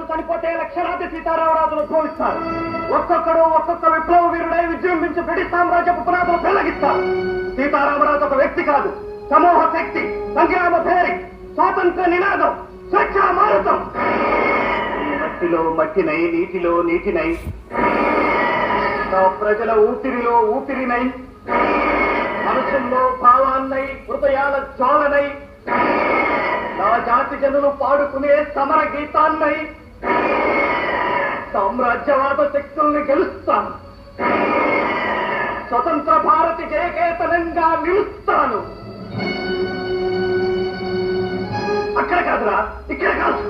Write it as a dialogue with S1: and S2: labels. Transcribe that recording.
S1: సీతారామరాజు చనిపోతే లక్షలాది సీతారామరాజులు ఉద్భవిస్తారు. ఒక్కొక్కడు ఒక్కొక్క విప్లవ వీరుడై విజృంభించి బ్రిటిష్ సామ్రాజ్యపు పునాదులు పెళ్లగిస్తారు. సీతారామరాజు ఒక వ్యక్తి కాదు, సమూహ శక్తి, సంగ్రామ భేరి, స్వాతంత్ర నినాదం, స్వచ్ఛ మారుతం. మట్టిలో మట్టినై, నీటిలో నీటినై, నా ప్రజల ఊపిరిలో ఊపిరినై, మనసుల్లో భావాన్నై, హృదయాల జ్వాలనై, నా జాతి జనులు పాడుకునే సమర గీతాన్నై సామ్రాజ్యవాద శక్తుల్ని గెలుస్తాను. స్వతంత్ర భారతి జయకేతనంగా నిలుస్తాను. అక్కడ కాదురా, ఇక్కడ కాదు.